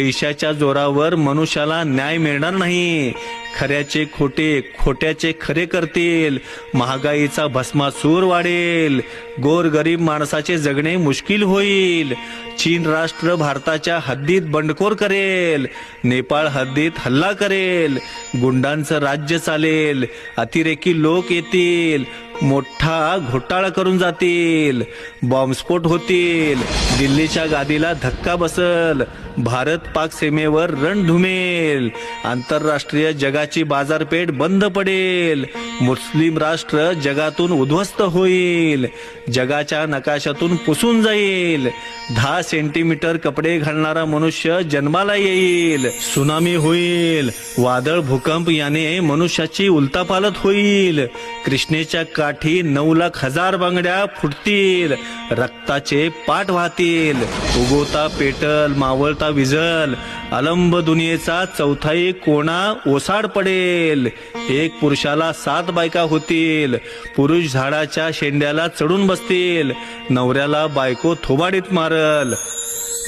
पैशाच्या जोरावर मनुष्याला न्याय मिळणार नाही. खऱ्याचे खोटे, खोट्याचे खरे करतील. महागाईचा भस्मासूर वाढेल. गोरगरीब माणसाचे जगणे मुश्किल होईल. चीन राष्ट्र भारताच्या हद्दीत बंडखोर करेल. नेपाळ हद्दीत हल्ला करेल. गुंडांचं राज्य चालेल. अतिरेकी लोक येतील. मोठा घोटाळा करून जातील. बॉम्बस्फोट होतील. दिल्लीच्या गादीला धक्का बसल. भारत पाक सीमेवर रण धुमेल. आंतरराष्ट्रीय जगाची बाजारपेठ बंद पडेल. मुस्लिम राष्ट्र जगातून उद्ध्वस्त होईल. जगाच्या नकाशातून पुसून जाईल. 10 सेंटीमीटर कपडे घालणारा मनुष्य जन्माला येईल. सुनामी होईल. वादळ, भूकंप याने मनुष्याची उलतापालत होईल. कृष्णेच्या काठी 9,00,000 बांगड्या फुटतील. रक्ताचे पाट वाहतील. उगवता पेटल, मावळता विझल. अलंब दुनियेचा चौथाई कोणा ओसाड पडेल. एक पुरुषाला 7 बायका होतील. पुरुष झाडाच्या शेंड्याला चढून बसतील. नवऱ्याला बायको थोबाडीत मारल.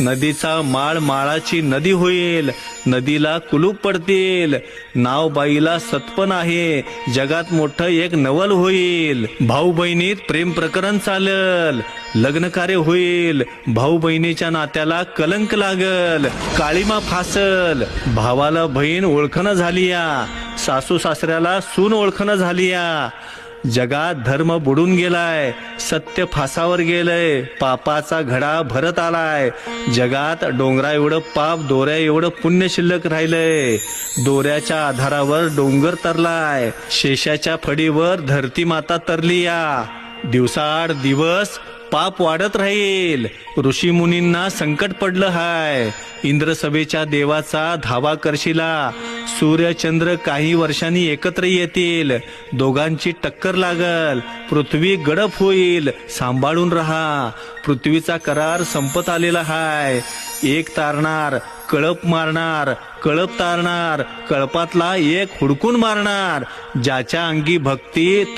नदीचा माळ माळाची नदी होईल. नदीला कुलूप पडतील. नाव बाईला सत्पन आहे. जगात मोठं एक नवल होईल. भाऊ बहिणीत प्रेम प्रकरण चालल. लग्न कार्य होईल. भाऊ बहिणीच्या नात्याला कलंक लागल. काळीमा फासल. भावाला बहीण ओळखणं झालीया. सासू सासऱ्याला सून ओळखणं झालीया. जगात धर्म बुडून गेलाय. सत्य फासावर गेलंय. पापाचा घडा भरत आलाय. जगात डोंगरा एवढं पाप, दोऱ्या एवढं पुण्य शिल्लक राहिलंय. दोऱ्याच्या आधारावर डोंगर तरलाय. शेषाच्या फडीवर धरती माता तरलीया. दिवसाआड दिवस पाप वाढत राहील. ऋषी मुनींना संकट पडलं हाय. इंद्रसभेच्या देवाचा धावा करशिला. सूर्य चंद्र काही वर्षांनी एकत्र येतील. दोघांची टक्कर लागल. पृथ्वी गडप होईल. सांभाळून राहा. पृथ्वीचा करार संपत आलेला हाय. एक तारणार, कळप मारणार. कळप तारणार, कळपातला एक हुडकून मारणार. ज्याच्या अंगी भक्ती